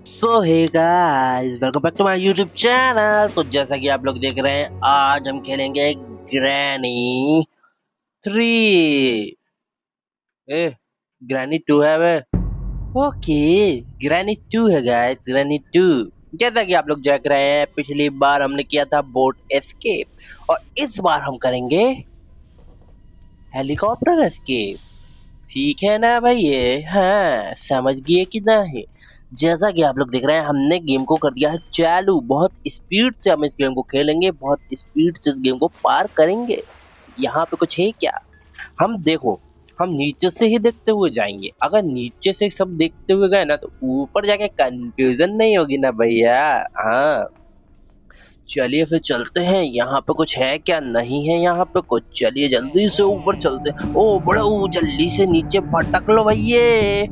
So hey guys, welcome back to my YouTube channel. तो जैसा कि आप लोग देख रहे हैं, आज हम खेलेंगे ग्रैनी 3। ए ग्रैनी 2 है वे। ओके, ग्रैनी 2 है गाइस, ग्रैनी 2। जैसा कि आप लोग देख रहे हैं, पिछली बार हमने किया था बोट एस्केप और इस बार हम करेंगे हेलीकॉप्टर एस्केप। ठीक है ना भाई? ये हाँ, समझ गए कि नहीं? जैसा कि आप लोग देख रहे हैं, हमने गेम को कर दिया है चालू। बहुत स्पीड से हम इस गेम को खेलेंगे, बहुत स्पीड से इस गेम को पार करेंगे। यहाँ पे कुछ है क्या? हम देखो, हम नीचे से ही देखते हुए जाएंगे। अगर नीचे से सब देखते हुए गए ना, तो ऊपर जाके कंफ्यूजन नहीं होगी ना भैया। हाँ, चलिए फिर चलते हैं। यहाँ पे कुछ है क्या? नहीं है यहाँ पे कुछ। चलिए जल्दी से ऊपर चलते हैं। ओ बड़ऊ, जल्दी से नीचे पटक लो भैये।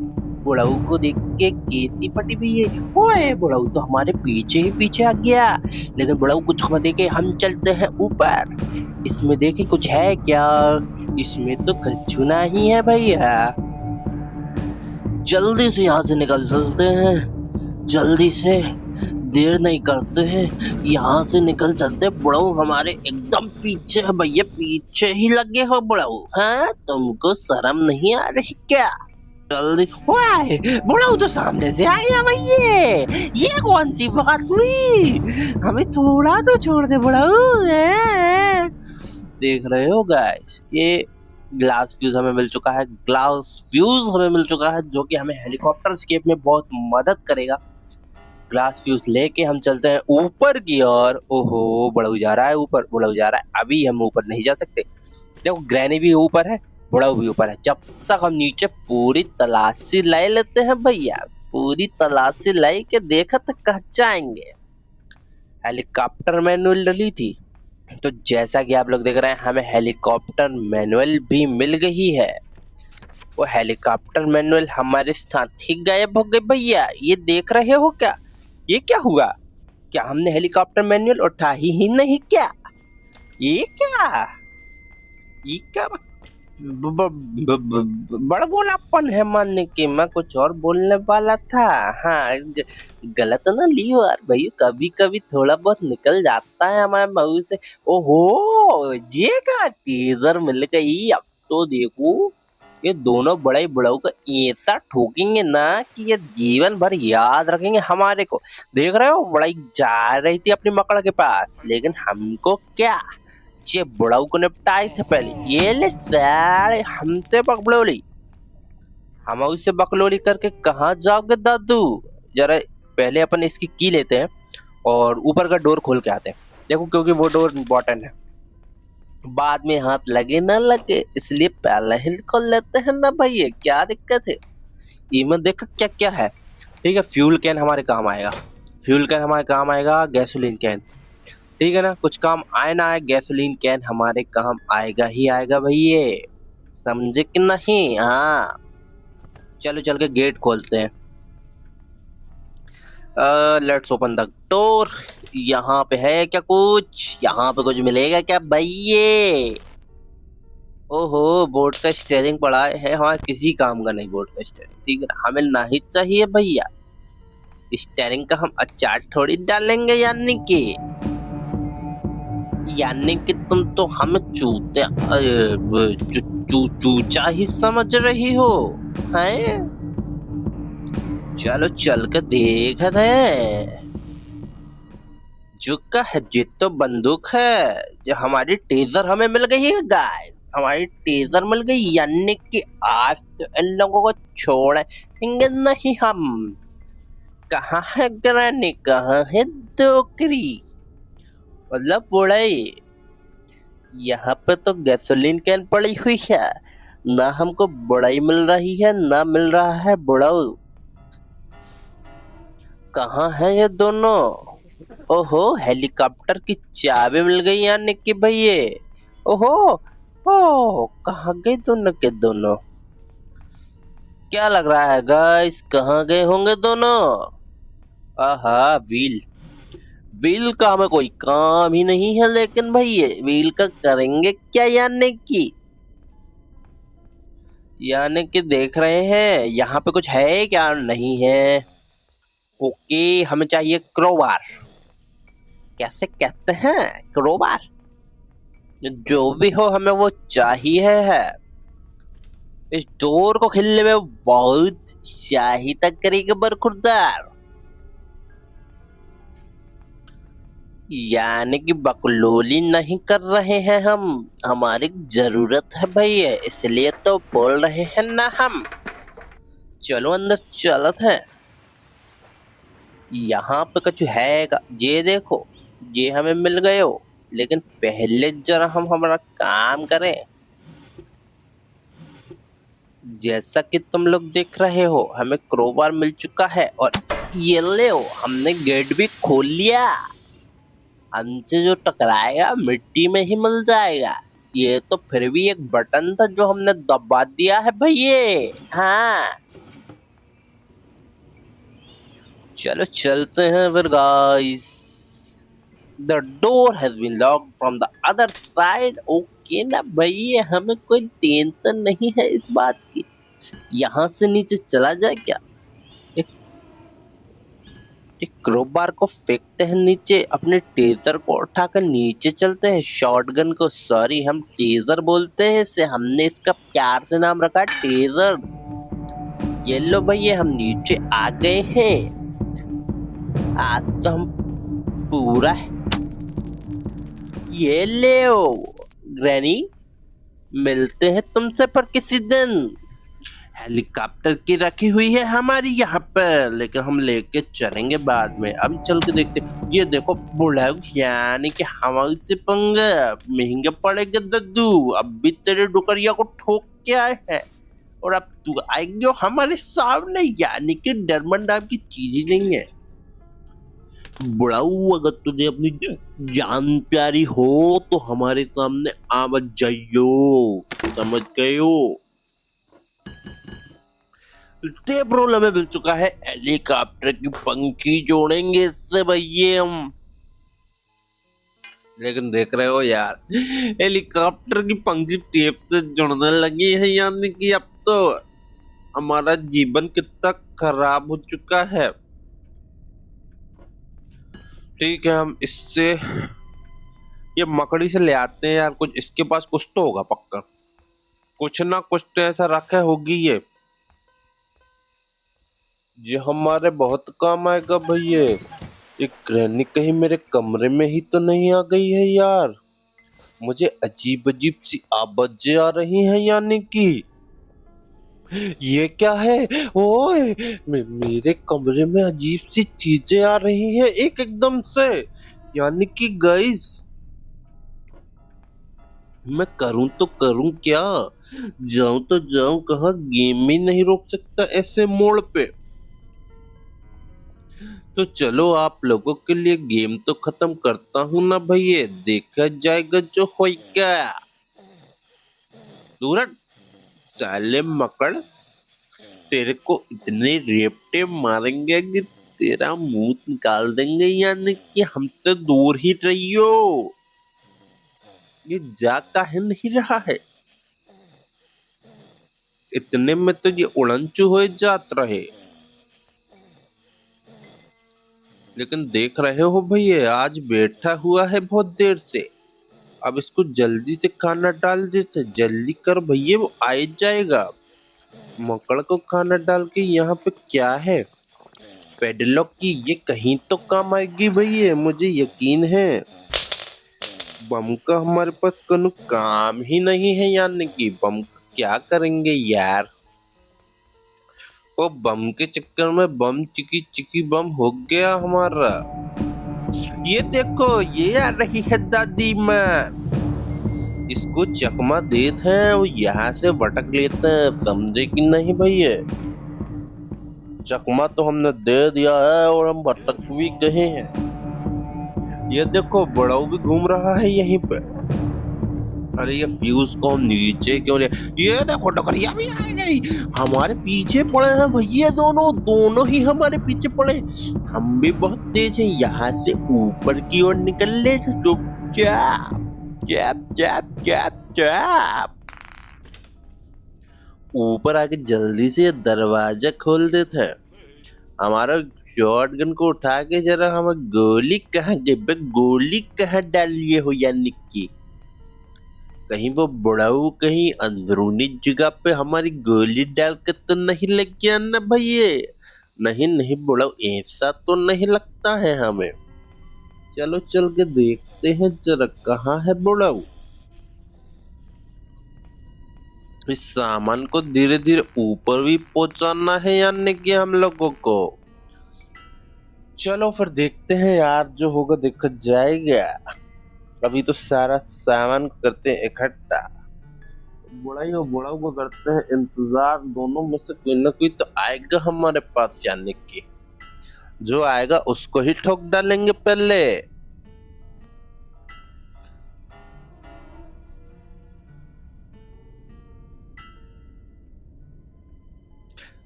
बुढ़ऊ को देख के कैसी फटी भी है। ओए, बुढ़ऊ तो हमारे पीछे ही पीछे आ गया। लेकिन बुढ़ऊ कुछ मत देखे, हम चलते हैं ऊपर। इसमें देखे कुछ है क्या? इसमें तो कछु नहीं है भैया। जल्दी से यहाँ से निकल चलते हैं, जल्दी से। देर नहीं करते हैं, यहाँ से निकल चलते हैं। बुढ़ऊ हमारे एकदम पीछे है भैया, पीछे ही लगे हो बुढ़ऊ। हाँ, तुमको शर्म नहीं आ रही क्या? जल्दी। ओए, बुढ़ऊ तो सामने से आ गया भैया। ये कौन सी बात हुई? हमें थोड़ा तो छोड़ दे बुढ़ऊ। देख रहे हो गाइस, ये ग्लास फ्यूज हमें मिल चुका है। ग्लास फ्यूज हमें मिल चुका है, जो कि हमें हेलीकॉप्टर एस्केप में बहुत मदद करेगा। ग्लास फ्यूज लेके हम चलते हैं ऊपर की ओर। ओहो, बुढ़ऊ जा रहा है ऊपर, बुढ़ऊ जा रहा है। अभी हम ऊपर नहीं जा सकते। देखो, ग्रैनी भी ऊपर है, बुढ़ऊ भी ऊपर है। जब तक हम नीचे पूरी तलाशी ले लेते हैं भैया, पूरी तलाशी ले के देखा तो कह जाएंगे। हेलीकॉप्टर मैनुअल डली थी, तो जैसा कि आप लोग देख रहे हैं, हमें हेलीकॉप्टर मैनुअल भी मिल गई है। वो हेलीकॉप्टर मैनुअल हमारे साथ ही गायब हो गए भैया। ये देख रहे हो क्या? ये क्या हुआ? क्या हमने हेलीकॉप्टर मैनुअल उठा ही नहीं क्या? ये क्या? ये क्या बड़ा बोलापन है मानने की। मैं कुछ और बोलने वाला था। हाँ, गलत ना लियो यार भाई, कभी कभी थोड़ा बहुत निकल जाता है हमारे मुंह से। ओहो, ये का टीजर मिल गई। अब तो देखो, ये दोनों बड़े बुढ़ऊ को ऐसा ठोकेंगे ना कि ये जीवन भर याद रखेंगे हमारे को। देख रहे हो, बड़ाई जा रही थी अपनी मकड़ के पास, लेकिन हमको क्या, ये बुढ़ऊ को निपटाए थे पहले। ये ले साले हमसे बकलोली, हम उससे बकलोली करके कहाँ जाओगे दादू? जरा पहले अपन इसकी की लेते हैं और ऊपर का डोर खोल के आते हैं। देखो, क्योंकि वो डोर इम्पोर्टेंट है, बाद में हाथ लगे ना लगे, इसलिए पहले ही खोल लेते हैं ना भैया। क्या दिक्कत है? इनमें देखो क्या क्या है। ठीक है, फ्यूल कैन हमारे काम आएगा। फ्यूल कैन हमारे काम आएगा। गैसोलीन कैन, ठीक है ना, कुछ काम आए ना आए, गैसोलीन कैन हमारे काम आएगा ही आएगा भैया। समझे कि नहीं? हाँ, चलो चल के गेट खोलते हैं। Let's open the door. यहाँ पे है क्या कुछ? यहाँ पे कुछ मिलेगा क्या भैया? ओहो, बोट का स्टीयरिंग पड़ा है। हाँ, किसी काम का नहीं बोट का स्टीयरिंग। ठीक है ना, हमें नहीं चाहिए भैया। स्टीयरिंग का हम अचार थोड़ी डालेंगे, यानी कि तुम तो हमें चूते चूचा ही समझ रही हो, हैं? चलो चल के देखते हैं। जो का है, ये तो बंदूक है। जो हमारी टेजर हमें मिल गई है गाइस, हमारी टेजर मिल गई, यानी कि आज तो इन लोगों को छोड़ेंगे नहीं हम। कहाँ है ग्रैनी, कहाँ है डोकरी, मतलब बुढ़ई? यहाँ पे तो गैसोलीन कैन पड़ी हुई है। ना हमको बुढ़ाई मिल रही है, ना मिल रहा है बुढ़ऊ। कहाँ है ये दोनों? ओहो, हेलीकॉप्टर की चाबी मिल गई यानी कि भैया। ओहो, ओ कहाँ गए दोनों के दोनों? क्या लग रहा है गाइस, कहाँ गए होंगे दोनों? आहा, व्हील। व्हील का हमें कोई काम ही नहीं है, लेकिन भैया व्हील का करेंगे क्या? यानी कि देख रहे हैं यहाँ पे कुछ है क्या? नहीं है। ओके, हमें चाहिए क्रोबार। कैसे कहते हैं? क्रोबार। जो भी हो, हमें वो चाहिए है। इस डोर को खेलने में बहुत सहायता करेगा बरखुरदार। यानी कि बकलोली नहीं कर रहे हैं हम। हमारी जरूरत है भैया, इसलिए तो बोल रहे हैं ना हम। चलो अंदर चलत है। यहाँ पे कुछ है ये देखो, ये हमें मिल गए हो। लेकिन पहले जरा हम हमारा काम करें। जैसा कि तुम लोग देख रहे हो, हमें क्रोबार मिल चुका है और ये ले हो, हमने गेट भी खोल लिया। हमसे जो टकराएगा मिट्टी में ही मिल जाएगा। ये तो फिर भी एक बटन था जो हमने दबा दिया है भैया। हाँ, चलो चलते हैं फिर guys. The door has been locked from the other side. Okay ना भैया, हमें कोई टेंशन नहीं है इस बात की। यहाँ से नीचे चला जाए क्या? एक, एक क्रोबार को फेंकते हैं नीचे, अपने टेजर को उठाकर नीचे चलते हैं। शॉटगन को सॉरी हम टेजर बोलते हैं इसे, हमने इसका प्यार से नाम रखा टेजर। ये लो भैया, हम नीचे आ गए हैं। आज तो हम पूरा ये ले ग्रैनी, मिलते हैं तुमसे पर किसी दिन। हेलीकॉप्टर की रखी हुई है हमारी यहाँ पर, लेकिन हम लेके चलेंगे बाद में। अभी चल के देखते। ये देखो बुढ़ा, यानी कि हमारी से पंगा महंगे पड़ेगा दद्दू। अब भी तेरे डुकरिया को ठोक के आए हैं और अब तू आएगी हो हमारे सामने, यानी कि डरमन नाम की चीज ही नहीं है। बुढ़ाऊ, अगर तुझे अपनी जान प्यारी हो तो हमारे सामने आ मत जाइयो, समझ गए हो? टेप रोल हमें मिल चुका है। हेलीकॉप्टर की पंखी जोड़ेंगे इससे भैया हम। लेकिन देख रहे हो यार, हेलीकॉप्टर की पंखी टेप से जुड़ने लगी है, यानी कि अब तो हमारा जीवन कितना खराब हो चुका है। ठीक है, हम इससे ये मकड़ी से ले आते हैं यार। कुछ इसके पास कुछ तो होगा पक्का, कुछ ना कुछ तो ऐसा रखा होगी ये हमारे बहुत काम आएगा भैया। एक ग्रैनी कहीं मेरे कमरे में ही तो नहीं आ गई है यार। मुझे अजीब अजीब सी आवाजें आ रही हैं, यानी कि ये क्या है? ओए, मेरे कमरे में अजीब सी चीजें आ रही हैं एक एकदम से। यानी कि गाइस, मैं करूं तो करूं क्या? जाऊं तो जाऊं कहाँ? गेम ही नहीं रोक सकता ऐसे मोड़ पे। तो चलो आप लोगों के लिए गेम तो खत्म करता हूं ना भैया, देखा जाएगा जो होएगा। सूरज, साले मकड़, तेरे को इतने रेपटे मारेंगे कि तेरा मुंह निकाल देंगे, यानी कि हमसे दूर ही रहियो। ये जा काहे नहीं रहा है? इतने में तो ये उड़नचू हो जात रहे। लेकिन देख रहे हो भैया, आज बैठा हुआ है बहुत देर से। अब इसको जल्दी से खाना डाल देते। जल्दी कर भैया, वो आ जाएगा। मकड़ को खाना डाल के यहाँ पे क्या है? पेडलॉक की, ये कहीं तो काम आएगी भैया, मुझे यकीन है। बम का हमारे पास कोनो काम ही नहीं है, यानी कि बम का क्या करेंगे यार? वो बम के चक्कर में बम चिकी चिकी बम हो गया हमारा। ये देखो, ये आ रही है दादी माँ। इसको चकमा देते हैं और यहाँ से भटक लेते हैं, समझे कि नहीं भैया? चकमा तो हमने दे दिया है और हम भटक भी गए हैं। ये देखो, बड़ाऊ भी घूम रहा है यहीं पे। अरे ये फ्यूज को हम नीचे क्यों ले? ये देखो डकरिया भी आ गई, हमारे पीछे पड़े हैं भैया। दोनों दोनों ही हमारे पीछे पड़े। हम भी बहुत तेज हैं, यहाँ से ऊपर की ओर निकल ले चुपचाप। चैप चैप चैप चैप, ऊपर आके जल्दी से ये दरवाजा खोल देते हैं। हमारा शॉटगन को उठा के जरा हमें गोली कहाँ गोली कहाँ डाल लिए हो यानी कि कहीं वो बुढ़ाऊ कहीं अंदरूनी जगह पे हमारी गोली डाल के तो नहीं लग गया ना भैया। नहीं नहीं बुढ़ाऊ ऐसा तो नहीं लगता है हमें। चलो चल के देखते हैं जरा कहाँ है बुढ़ाऊ। इस सामान को धीरे धीरे ऊपर भी पहुंचाना है यानी कि हम लोगों को। चलो फिर देखते हैं यार, जो होगा देखा जाएगा। अभी तो सारा सामान करते हैं इकट्ठा। बुढ़ाई और बुढ़ाऊ को करते हैं इंतजार, दोनों में से कोई ना कोई तो आएगा हमारे पास जाने की। जो आएगा उसको ही ठोक डालेंगे पहले।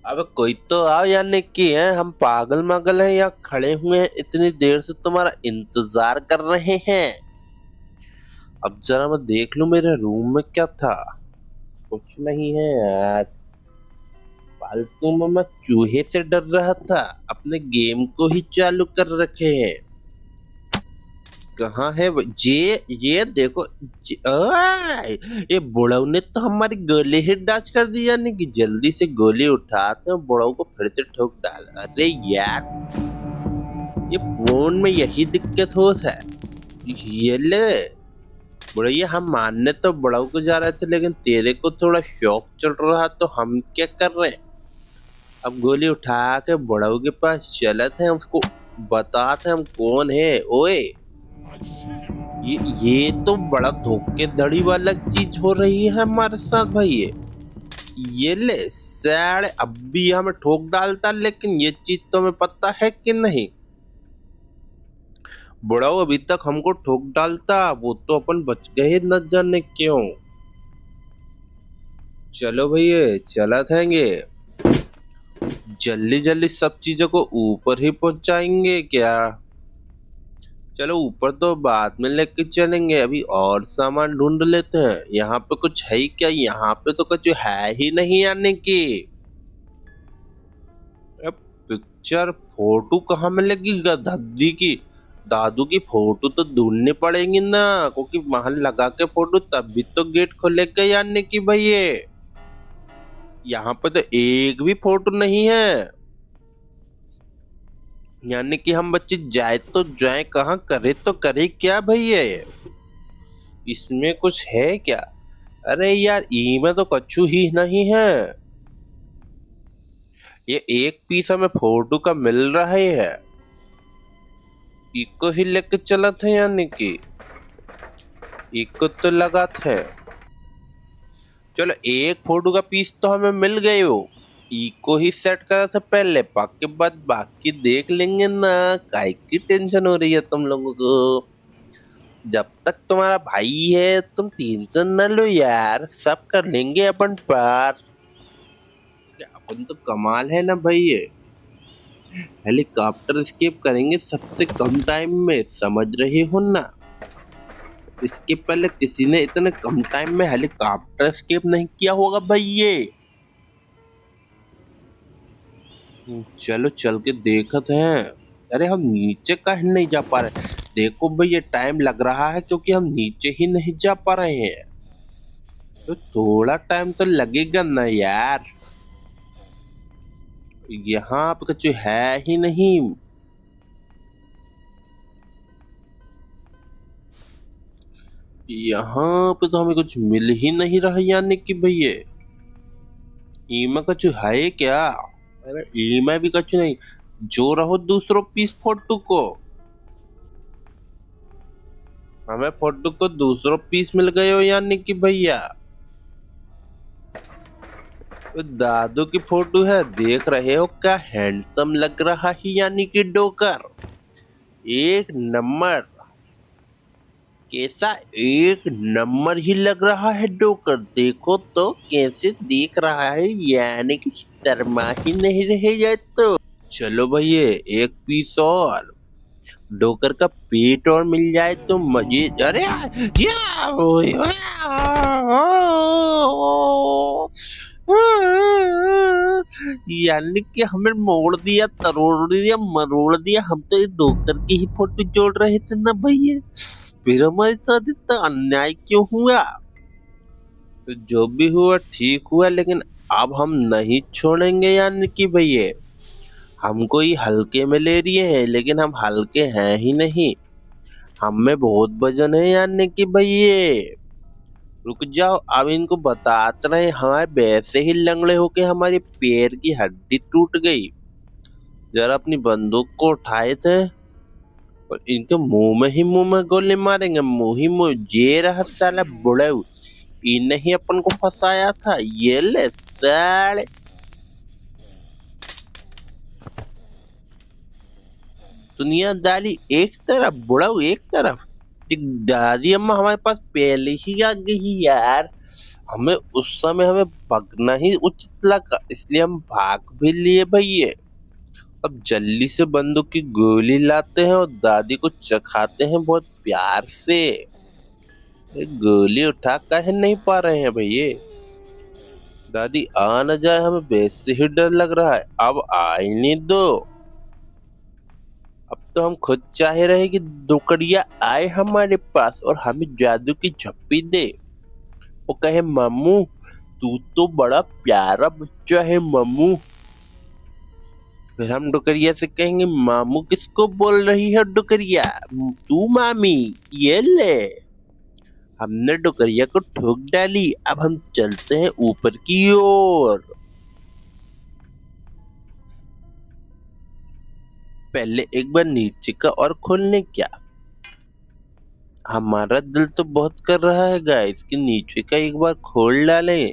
अब कोई तो आओ यानी कि है, हम पागल मागल हैं या खड़े हुए हैं इतनी देर से तुम्हारा इंतजार कर रहे हैं। अब जरा मैं देख लूं मेरे रूम में क्या था। कुछ नहीं है यार, फालतू में मैं चूहे से डर रहा था, अपने गेम को ही चालू कर रखे हैं। कहाँ है ये देखो ये बुढ़ऊ ने तो हमारी गोली ही डच कर दी यानी कि जल्दी से गोली उठाते हैं बुढ़ऊ को फिर से ठोक डाला। अरे यार ये फोन में यही दिक्कत हो है। ये ले बुढ़ैया, हम मानने तो बुढ़ऊ को जा रहे थे लेकिन तेरे को थोड़ा शौक चल रहा तो हम क्या कर रहे हैं। अब गोली उठा के बुढ़ऊ के पास चलते हैं, उसको बताते हम कौन है। ओए ये तो बड़ा धोखेधड़ी वाला चीज हो रही है हमारे साथ भाई। ये ले साढ़े अब भी हमें ठोक डालता, लेकिन ये चीज तो हमें पता है कि नहीं। बुढ़ाऊ अभी तक हमको ठोक डालता, वो तो अपन बच गए न जाने क्यों। चलो भैया चला थाएंगे, जल्दी जल्दी सब चीजों को ऊपर ही पहुंचाएंगे क्या। चलो ऊपर तो बाद में लेके चलेंगे, अभी और सामान ढूंढ लेते हैं। यहाँ पे कुछ है ही क्या, यहाँ पे तो कुछ है ही नहीं आने की। अब पिक्चर फोटो कहाँ मिलेगी दादी की, दादू की फोटो तो ढूंढनी पड़ेगी ना, क्योंकि वहां लगा के फोटो तभी तो गेट खोलेगा यानी कि भैया। यहाँ पे तो एक भी फोटो नहीं है, यानी कि हम बच्चे जाए तो जाए कहाँ, करे तो करे क्या भैया। इसमें कुछ है क्या। अरे यार इमें तो कछु ही नहीं है। ये एक पीस हमें फोटो का मिल रहा है, इको ही लेके चला था यानी कि इको तो लगा था। चलो एक फोटो का पीस तो हमें मिल गए हो, इको ही सेट करा था पहले, बाकी बाद बाकी देख लेंगे ना। काय की टेंशन हो रही है तुम लोगों को। जब तक तुम्हारा भाई है तुम टेंशन न लो यार, सब कर लेंगे अपन पार। अपन तो कमाल है ना भाई। हेलीकॉप्टर एस्केप करेंगे सबसे कम टाइम में, समझ रहे हो ना। इसके पहले किसी ने इतने कम टाइम में हेलीकॉप्टर एस्केप नहीं किया होगा भाई ये। चलो चल के देखते हैं। अरे हम नीचे कहीं नहीं जा पा रहे, देखो भाई ये टाइम लग रहा है क्योंकि हम नीचे ही नहीं जा पा रहे हैं। तो थोड़ा टाइम तो लगेगा ना यार, यहाँ पे कुछ है ही नहीं। यहाँ पे तो हमें कुछ मिल ही नहीं रहा यानी कि भैया। ईमा कुछ है क्या। अरे ईमा भी कुछ नहीं, जो रहो दूसरों पीस फोटो को। हमें फोटो को दूसरों पीस मिल गए हो यानी कि भैया। तो दादू की फोटो है, देख रहे हो क्या हैंडसम लग रहा है यानी कि डोकर एक नंबर। कैसा एक नंबर ही लग रहा है डोकर, देखो तो कैसे देख रहा है, यानी कि शर्मा ही नहीं रह जाए तो। चलो भैया एक पीस और, डोकर का पेट और मिल जाए तो मजे। अरे यानी कि हमें मोड़ दिया, तरोड़ दिया, मरोड़ दिया। हम तो इस डॉक्टर की ही फोटो जोड़ रहे थे ना भैया, फिर हमारे साथ इतना अन्याय क्यों हुआ? तो जो भी हुआ ठीक हुआ, लेकिन अब हम नहीं छोड़ेंगे। यानी कि भैया हम कोई हल्के में ले रही है, लेकिन हम हल्के हैं ही नहीं, हम में बहुत वजन है। यानी कि भैया रुक जाओ, अब इनको बताते रहे। हमारे वैसे ही लंगड़े होके हमारे पैर की हड्डी टूट गई। जरा अपनी बंदूक को उठाए थे और इनके मुंह में गोली मारेंगे। मुंह ही मुंह। ये रहा साला बुढ़ऊ, इन्हें ही अपन को फंसाया था। ये ले साले, दुनियादारी एक तरफ, बुढ़ऊ एक तरफ। दादी अम्मा हमारे पास पहले ही आ गई यार। हमें उस समय हमें भागना ही उचित लगा, इसलिए हम भाग भी लिए भैया। अब जल्दी से बंदूक की गोली लाते हैं और दादी को चखाते हैं बहुत प्यार से। एक गोली उठा काहे नहीं पा रहे हैं भैया? दादी आ न जाए, हमें वैसे ही डर लग रहा है। अब आ ही नहीं दो। अब तो हम खुद चाह रहे हैं कि दुकड़िया आए हमारे पास और हमें जादू की झप्पी दे। वो कहे मामू तू तो बड़ा प्यारा बच्चा है मामू। फिर हम डुकरिया से कहेंगे मामू किसको बोल रही है डुकरिया? तू मामी। ये ले, हमने डुकरिया को ठोक डाली। अब हम चलते हैं ऊपर की ओर। पहले एक बार नीचे का और खोलने क्या? हमारा दिल तो बहुत कर रहा है गाइस कि नीचे का एक बार खोल डाले।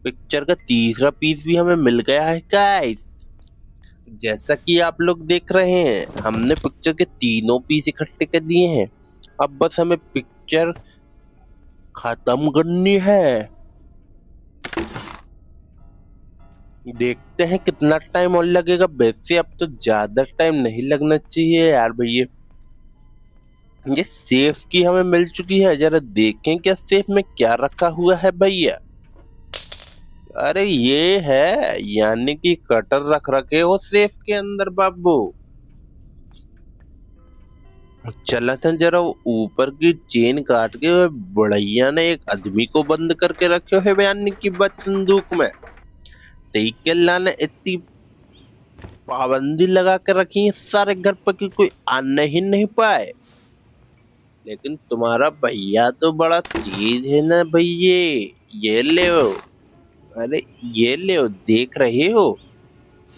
पिक्चर का तीसरा पीस भी हमें मिल गया है गाइस। जैसा कि आप लोग देख रहे हैं, हमने पिक्चर के तीनों पीस इकट्ठे कर दिए हैं। अब बस हमें पिक्चर खत्म करनी है। देखते हैं कितना टाइम और लगेगा। वैसे अब तो ज्यादा टाइम नहीं लगना चाहिए यार भैया। ये सेफ की हमें मिल चुकी है, जरा देखें क्या सेफ में क्या रखा हुआ है भैया। अरे ये है, यानी कि कटर रख रखे हो सेफ के अंदर बाबू। चला था जरा ऊपर की चेन काट के बुढ़ैया ने एक आदमी को बंद करके रखे है यानी कि बंद संदूक में। तई अल्लाह ने इतनी पाबंदी लगा के रखी है सारे घर पर कि कोई आने ही नहीं पाए। लेकिन तुम्हारा भैया तो बड़ा तेज है ना भैया। ये ले, अरे ये ले, देख रहे हो?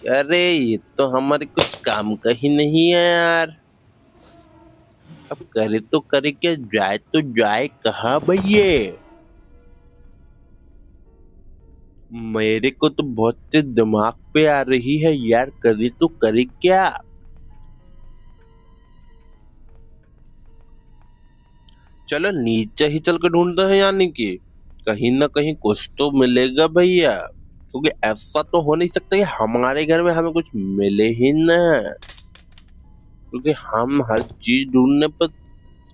अरे ये तो हमारे कुछ काम का ही नहीं है यार। अब करे तो करे क्या, जाए तो जाए कहाँ भैया? मेरे को तो बहुत से दिमाग पे आ रही है यार, करे तो करे क्या? चलो नीचे ही चल के ढूंढते हैं, यानी कि कहीं ना कहीं कुछ तो मिलेगा भैया। क्योंकि ऐसा तो हो नहीं सकता कि हमारे घर में हमें कुछ मिले ही ना। क्योंकि हम हर चीज ढूंढने पर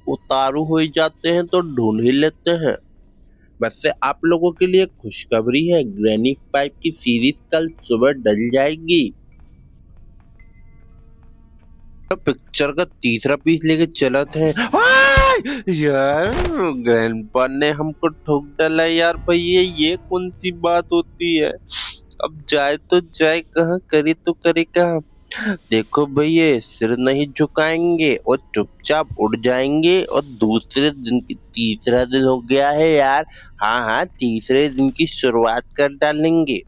उतारू हो ही जाते हैं, तो ढूंढ ही लेते हैं। वैसे आप लोगों के लिए खुशखबरी है, ग्रैनी 5 की सीरीज कल सुबह डल जाएगी। तो पिक्चर का तीसरा पीस लेके चला थे। यार ग्रैंडपा ने हमको ठोक डाला यार भैया, ये कौन सी बात होती है? अब जाए तो जाए कहाँ, करे तो करे कहाँ? देखो भैया सिर नहीं झुकाएंगे और चुपचाप उड़ जाएंगे। और दूसरे दिन की, तीसरा दिन हो गया है यार। हाँ हाँ, तीसरे दिन की शुरुआत कर डालेंगे।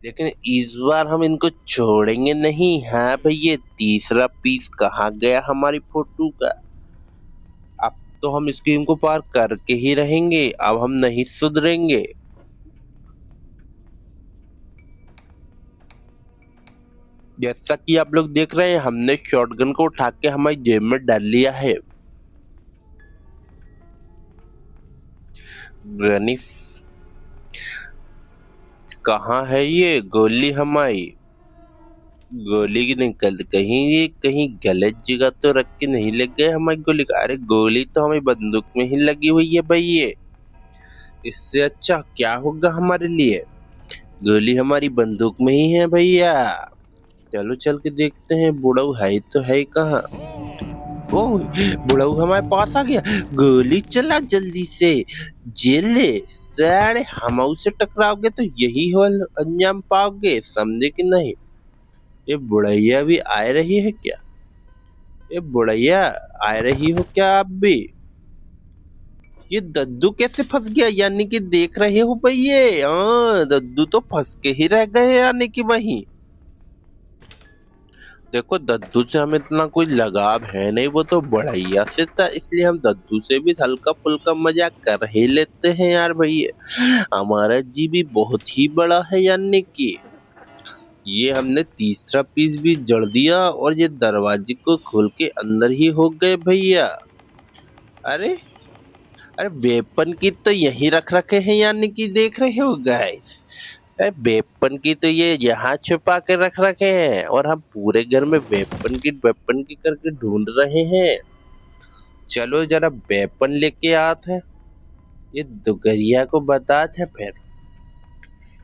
लेकिन इस बार हम इनको छोड़ेंगे नहीं। हाँ भैया, तीसरा पीस कहाँ गया हमारी फोटो का? अब तो हम स्क्रीन को पार करके ही रहेंगे, अब हम नहीं सुधरेंगे। जैसा कि आप लोग देख रहे हैं, हमने शॉटगन को उठा के हमारी जेब में डाल लिया है। ग्रैनी कहाँ है ये गोली हमारी? गोली की निकल कहीं, ये कहीं गलत जगह तो रख के नहीं लग गए हमारी गोली का? अरे गोली तो हमारी बंदूक में ही लगी हुई है भैया। इससे अच्छा क्या होगा हमारे लिए? गोली हमारी बंदूक में ही है भैया। चलो चल के देखते हैं बुढ़ऊ है तो है कहाँ। ओह, बुढ़ऊ हमारे पास आ गया। गोली चला जल्दी से। जेल ले सारे, हम उससे टकराओगे तो यही हो अंजाम पाओगे, समझे कि नहीं? ये बुढ़ैया भी आ रही है क्या? ये बुढ़ैया आ रही हो क्या आप भी? ये दद्दू कैसे फंस गया? यानी कि देख रहे हो भैया, हाँ दद्दू तो फंस के ही रह गए, यानी कि वही। देखो दद्दू से हमें इतना कोई लगाव है नहीं, वो तो बढ़ैया से था, इसलिए हम दद्दू से भी हल्का फुल्का मजाक कर ही लेते हैं यार भैया। हमारा जी भी बहुत ही बड़ा है, यानी कि ये हमने तीसरा पीस भी जड़ दिया और ये दरवाजे को खोल के अंदर ही हो गए भैया। अरे अरे वेपन की तो यही रख रखे हैं, यानी कि देख रहे हो गाइस। वेपन की तो ये यहाँ छुपा के रख रखे हैं और हम पूरे घर में वेपन की करके ढूंढ रहे हैं। चलो जरा वेपन लेके आते हैं, ये दुगरिया को बताते हैं। फिर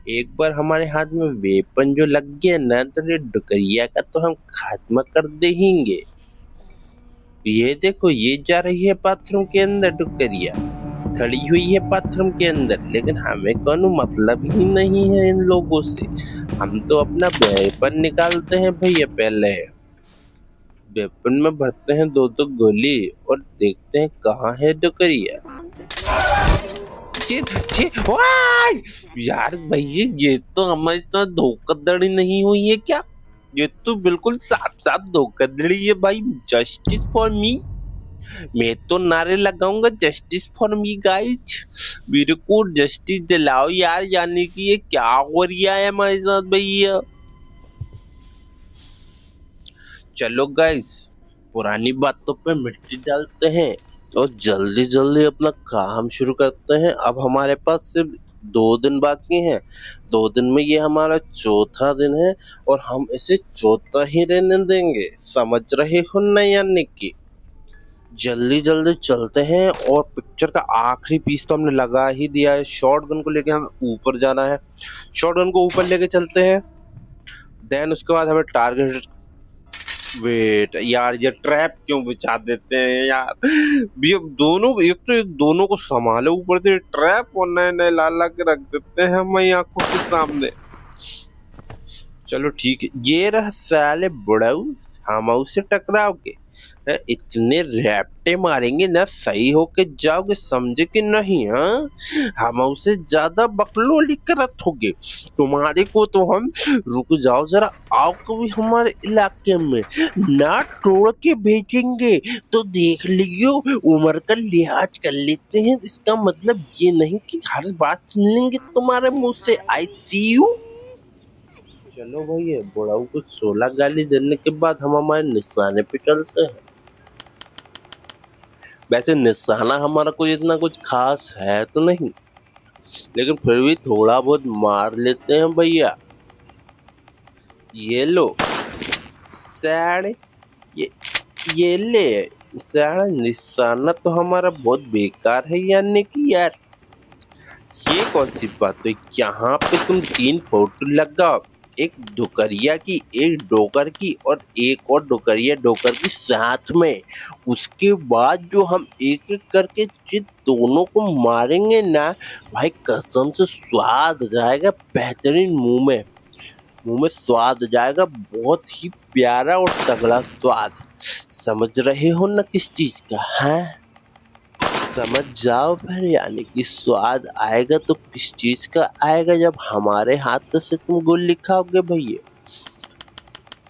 एक बार हमारे हाथ में वेपन जो लग गया ना, तो ये डुगरिया का तो हम खात्मा कर देंगे। ये देखो ये जा रही है बाथरूम के अंदर, डुगरिया खड़ी हुई है बाथरूम के अंदर, लेकिन हमें कोनो मतलब ही नहीं है इन लोगों से। हम तो अपना वेपन निकालते हैं भैया, पहले वेपन में भरते हैं दो दो गोली और देखते हैं कहाँ है डुगरिया। वाह! यार भैया ये तो हमारे साथ धोखाधड़ी नहीं हुई है क्या? ये तो बिल्कुल साफ साफ धोखाधड़ी है भाई। Justice for me. मैं तो नारे लगाऊंगा जस्टिस फॉर मी गाइज, मेरे को जस्टिस दिलाओ यार। यानी कि ये क्या हो रहा है हमारे साथ भैया? चलो गाइस, पुरानी बातों पे मिट्टी डालते हैं और जल्दी जल्दी अपना काम शुरू करते हैं। अब हमारे पास सिर्फ 2 दिन बाकी हैं। 2 दिन में ये हमारा चौथा दिन है और हम इसे चौथा ही रहने देंगे, समझ रहे हो ना? यानी कि जल्दी जल्दी चलते हैं और पिक्चर का आखिरी पीस तो हमने लगा ही दिया है। शॉटगन को लेके हमें ऊपर जाना है, शॉटगन को ऊपर लेके चलते हैं। देन उसके बाद हमें टारगेट। वेट यार, ये ट्रैप क्यों बिछा देते हैं यार? ये दोनों, एक तो एक दोनों को संभाले, ऊपर से ट्रैप और नए नए ला ला के रख देते हैं हमारी आंखों के सामने। चलो ठीक है, ये रहा साले बुढ़ऊ, हम उससे टकराओगे। इतने रैप्टे मारेंगे ना, सही होके जाओगे, समझे कि नहीं? हाँ, हम उसे ज्यादा बकलोली करत होगे तुम्हारे को तो हम। रुक जाओ जरा, आओ कभी हमारे इलाके में, ना तोड़ के भेजेंगे तो देख लियो। उम्र का लिहाज कर लेते हैं, इसका मतलब ये नहीं कि हर बात सुन लेंगे तुम्हारे मुंह से। आई सी यू। चलो भैया, बुढ़ाऊ को 16 गाली देने के बाद हम हमारे निशाने पे चलते हैं। वैसे निशाना हमारा कोई इतना कुछ खास है तो नहीं, लेकिन फिर भी थोड़ा बहुत मार लेते हैं भैया। ये लो सैड, ये ये ले सैड। निशाना तो हमारा बहुत बेकार है, यानी कि यार ये कौन सी बात है? यहाँ पे तुम 3 फोटो लगाओ, एक डोकरिया की, एक डोकर की और एक और डोकरिया डोकर की साथ में। उसके बाद जो हम एक एक करके जिन दोनों को मारेंगे ना भाई, कसम से स्वाद आ जाएगा बेहतरीन। मुंह में स्वाद आ जाएगा, बहुत ही प्यारा और तगड़ा स्वाद। समझ रहे हो ना किस चीज का है? समझ जाओ फिर, यानी कि स्वाद आएगा तो किस चीज का आएगा? जब हमारे हाथ से तुम गोली खाओगे भैया।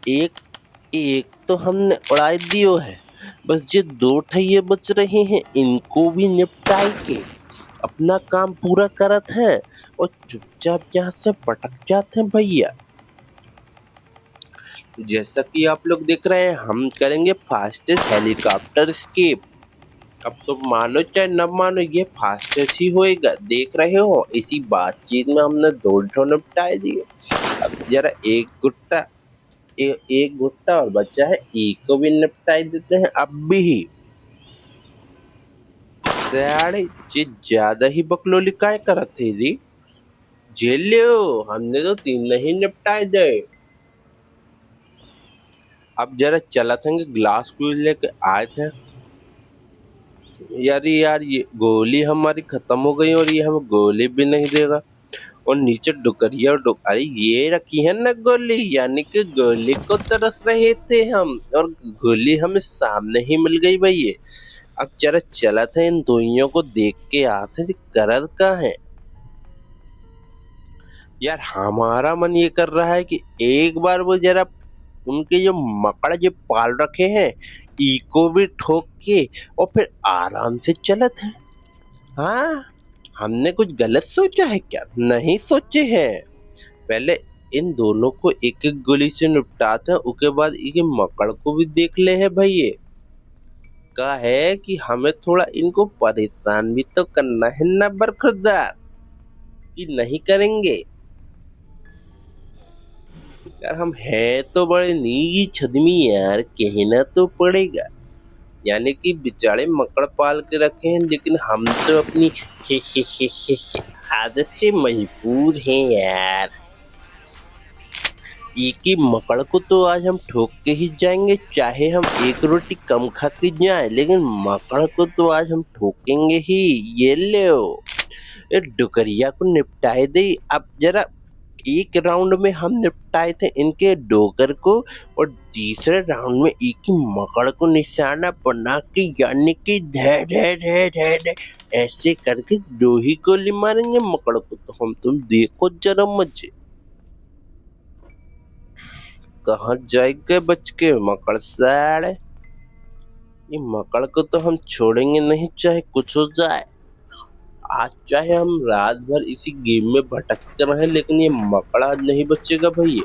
एक एक तो हमने उड़ा दियो है, बस ये 2 ठैये बच रहे हैं, इनको भी निपटाई के अपना काम पूरा करत है और चुपचाप यहाँ से फटक जाते हैं भैया। जैसा कि आप लोग देख रहे हैं, हम करेंगे फास्टेस्ट हेलीकॉप्टर एस्केप। अब तो मानो चाहे न मानो, ये फास्टेस्ट ही होएगा। देख रहे हो, इसी बातचीत में हमने 2 ठो निपटाए दिए। अब जरा एक गुट्टा और बचा है, एक को भी निपटाई देते हैं अब भी। साढ़े ये ज्यादा ही बकलोली काय करत थे जी। जेल लियो, हमने तो तीन नहीं निपटाए दे। अब जरा चला थे ग्लास क्यूज लेके आए थे। यार ये गोली हमारी खत्म हो गई और ये हमें गोली भी नहीं देगा। और नीचे डुकरिया और अरे ये रखी है ना गोली, यानी कि गोली को तरस रहे थे हम और गोली हमें सामने ही मिल गई भाई ये। अब जरा चला था इन दोइयों को देख के आते थे करत का है। यार हमारा मन ये कर रहा है कि एक बार वो जरा उनके जो मकड़ जो पाल रखे हैं इको भी ठोक के और फिर आराम से चलत है। हाँ, हमने कुछ गलत सोचा है क्या? नहीं सोचे हैं। पहले इन दोनों को एक एक गोली से निपटाते हैं, उसके बाद ये मकड़ को भी देख ले है भाई। ये का है कि हमें थोड़ा इनको परेशान भी तो करना है ना बरखुरदार, कि नहीं करेंगे। यार हम है तो बड़े नीच छदमी यार, कहना तो पड़ेगा। यानी कि बेचारे मकड़ पाल के रखे हैं, लेकिन हम तो अपनी आदत से मजबूर हैं यार। एक ही मकड़ को तो आज हम ठोक के ही जाएंगे, चाहे हम एक रोटी कम खा के जाए, लेकिन मकड़ को तो आज हम ठोकेंगे ही। ये लो, ये डुकरिया को निपटाए दे। अब जरा एक राउंड में हम निपटाए थे इनके डोकर को और तीसरे राउंड में एक ही मकड़ को निशाना बना के, यानी कि धे धे धे धे धे ऐसे करके दो ही गोली मारेंगे मकड़ को। तो हम तुम देखो जरा मजे। कहाँ जाएगा बच के मकड़ साड़े। ये मकड़ को तो हम छोड़ेंगे नहीं, चाहे कुछ हो जाए। आज चाहे हम रात भर इसी गेम में भटकते रहे, लेकिन ये मकड़ आज नहीं बचेगा भैया।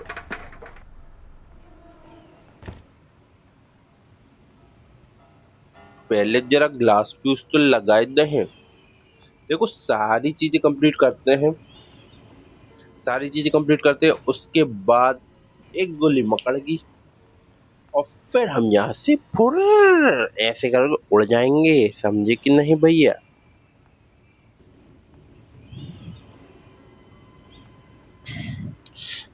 पहले जरा ग्लास फ्यूज तो लगाए दे। देखो सारी चीजें कंप्लीट करते हैं, सारी चीजें कंप्लीट करते हैं, उसके बाद एक गोली मकड़ की और फिर हम यहाँ से फुर ऐसे करके उड़ जाएंगे, समझे कि नहीं भैया।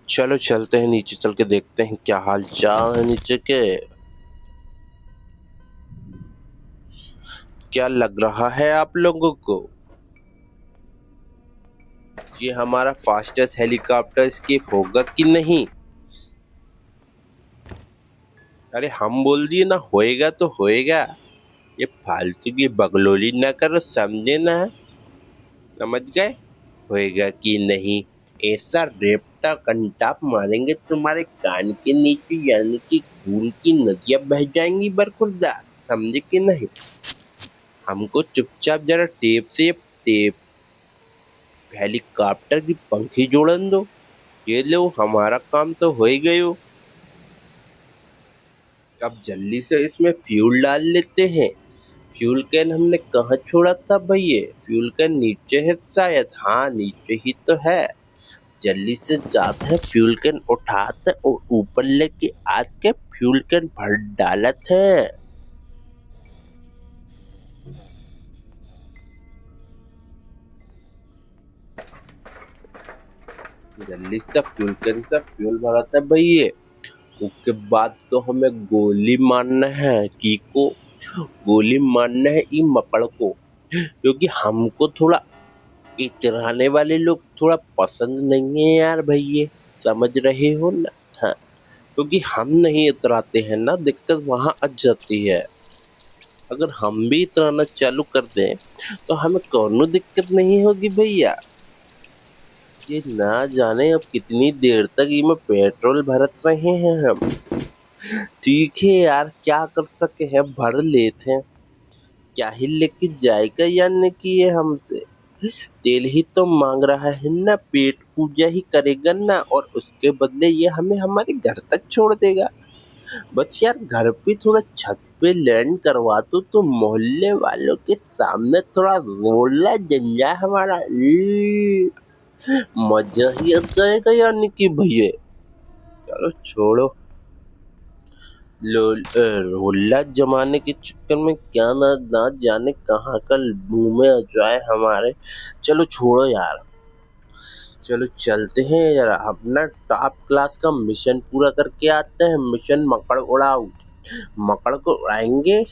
चलो चलते हैं नीचे, चल के देखते हैं क्या हाल चाल है नीचे के। क्या लग रहा है आप लोगों को ये हमारा फास्टेस्ट हेलीकॉप्टर एस्केप होगा कि नहीं? अरे हम बोल दिए ना होएगा तो होएगा, ये फालतू की बगलोली ना करो, समझे ना? समझ गए? होएगा कि नहीं ऐसा रेपटा कंटाप मारेंगे तुम्हारे कान के नीचे, यानी कि खून की नदियां बह जाएंगी बरखुरदार, समझे कि नहीं? हमको चुपचाप जरा टेप से टेप हेलीकॉप्टर की पंखी जोड़न दो। ये लो, हमारा काम तो हो ही गयो। अब जल्दी से इसमें फ्यूल डाल लेते हैं। फ्यूल कैन हमने कहाँ छोड़ा था भैया? फ्यूल कैन नीचे है शायद, हाँ नीचे ही तो है। जल्दी से जाते हैं, फ्यूल कैन उठाते और ऊपर लेके आज के फ्यूल कैन भर डालत है। जल्दी से फ्यूल कैन से फ्यूल भराता है भैया। उसके बाद तो हमें गोली मारना है, की को गोली मारना है ई मकड़ को, क्योंकि हमको थोड़ा इतराने वाले लोग थोड़ा पसंद नहीं है यार भैया, समझ रहे हो ना? हाँ, क्योंकि हम नहीं इतराते हैं ना, दिक्कत वहाँ आ जाती है। अगर हम भी इतराना चालू कर दें तो हमें कोनो दिक्कत नहीं होगी भैया। ये ना जाने अब कितनी देर तक ये में पेट्रोल भरत रहे हैं हम। ठीक है यार, क्या कर सके हैं, भर लेते हैं। क्या ही लेके जाएगा यानी कि ये हमसे तेल ही तो मांग रहा है ना, पेट पूजा ही करेगा ना, और उसके बदले ये हमें हमारे घर तक छोड़ देगा। बस यार घर पे थोड़ा छत पे लैंड करवा दो तो मोहल्ले वालों के सामने थोड़ा रोला जंजा हमारा मजा ही आ जाएगा यानी कि भैया। चलो छोड़ो, रोला जमाने के चक्कर में क्या ना जाने कहाँ का मुंह में आ जाए हमारे। चलो छोड़ो यार, चलो चलते हैं जरा अपना टॉप क्लास का मिशन पूरा करके आते हैं। मिशन मकड़ उड़ाओ। मकड़ को उड़ाएंगे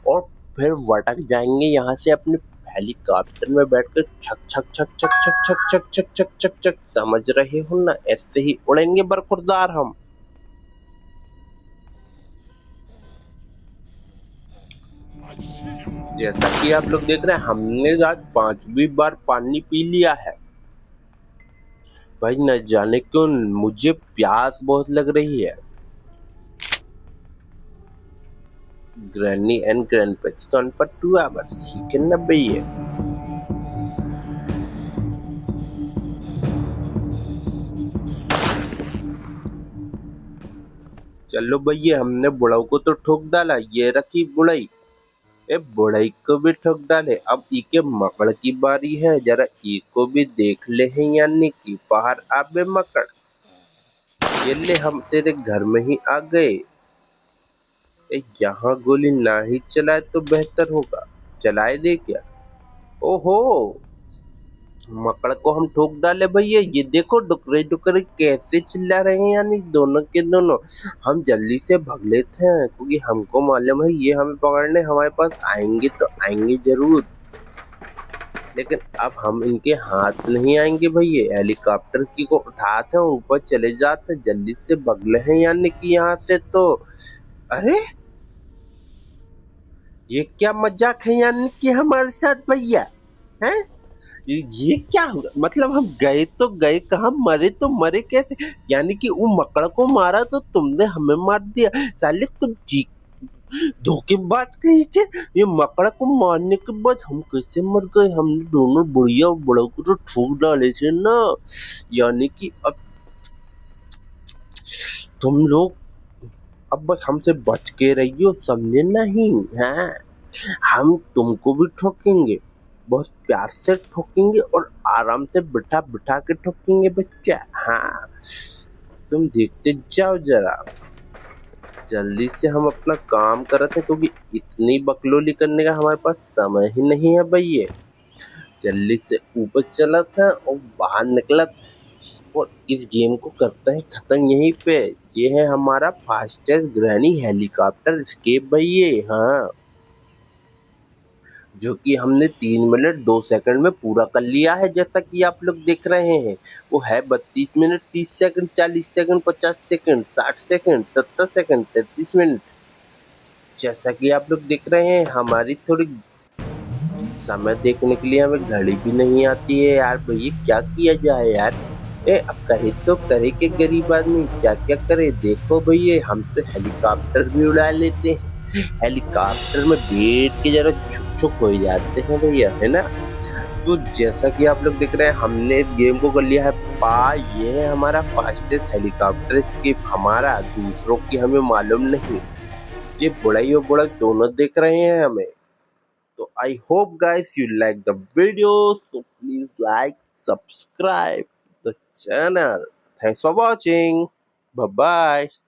और फिर भटक जाएंगे यहाँ से अपने हेलीकॉप्टर में बैठकर छक छक छक छक छक छक छक छक छक छक छक। समझ रहे हो ना, ऐसे ही उड़ेंगे बरखुरदार हम। जैसा कि आप लोग देख रहे हैं, हमने आज 5वीं बार पानी पी लिया है भाई। न जाने क्यों मुझे प्यास बहुत लग रही है। ग्रैनी एंड ग्रैंडपेट्स कम्फर्ट 2 आवर्स, ठीक है ना भैया। चलो भैया, हमने बुढ़ाऊ को तो ठोक डाला, ये रखी बुढ़ाई। ए बुढ़ाई को भी ठोक डाले। अब इके मकड़ की बारी है, जरा इको भी देख ले हैं, यानी कि बाहर आबे मकड़। ये ले, हम तेरे घर में ही आ गए। यहाँ गोली ना ही चलाए तो बेहतर होगा। चलाए दे क्या? ओहो, मकड़ को हम ठोक डाले भैया। ये देखो डुकरे डुकरे कैसे चिल्ला रहे हैं, यानी दोनों के दोनों। हम जल्दी से भाग लेते हैं, क्योंकि हमको मालूम है ये हमें पकड़ने हमारे पास आएंगे तो आएंगे जरूर। लेकिन अब हम इनके हाथ नहीं आएंगे भैया। हेलीकॉप्टर की को उठाते हैं, ऊपर चले जाते हैं, जल्दी से बगले हैं, यानी कि यहाँ से तो। अरे ये क्या मजाक है, यानी कि हमारे साथ भैया हैं? ये क्या हुआ? मतलब हम गए तो गए कहाँ, मरे तो मरे कैसे? यानी कि वो मकड़ को मारा तो तुमने हमें मार दिया। साले तुम जी धोखेबाज कहीं के। ये मकड़ा को मारने के बाद हम कैसे मर गए? हमने दोनों बुढ़िया और बड़ा को तो ठोक डाले थे ना। यानी कि अब तुम लोग अब बस हमसे बच के रहियो, समझे नहीं? हाँ, हम तुमको भी ठोकेंगे, बहुत प्यार से ठोकेंगे और आराम से बिठा बिठा के ठोकेंगे बच्चा। हाँ, तुम देखते जाओ जरा। जल्दी से हम अपना काम करते हैं, क्योंकि इतनी बकलोली करने का हमारे पास समय ही नहीं है भैया। जल्दी से ऊपर चला था और बाहर निकला था, और इस गेम को करते हैं खत्म यहीं पे। ये है हमारा फास्टेस्ट ग्रैनी हेलीकॉप्टर एस्केप भैया। हाँ, जो कि हमने 3 मिनट 2 सेकंड में पूरा कर लिया है, जैसा कि आप लोग देख रहे हैं। वो है 32 minute 30 second 40 second 50 second 60 second 70 second 33 minute. जैसा कि आप लोग देख रहे हैं, हमारी थोड़ी समय देखने के लिए हमें घड़ी भी नहीं आती है यार भैया। क्या किया जाए यार? अब करे तो करे के गरीब आदमी क्या क्या करे। देखो भैया, हम तो हेलीकॉप्टर भी उड़ा लेते हैं। हेलीकॉप्टर में बैठ के जरा छुक छुक हो जाते हैं भैया, है ना? तो जैसा कि आप लोग देख रहे हैं, हमने गेम को कर लिया है पा। ये है हमारा फास्टेस्ट हेलीकॉप्टर एस्केप, हमारा, दूसरों की हमें मालूम नहीं। ये बुढ़ाई और बुढ़ा दोनों देख रहे हैं हमें। तो I hope guys you like the video, so please like, subscribe the channel. Thanks for watching. Bye bye.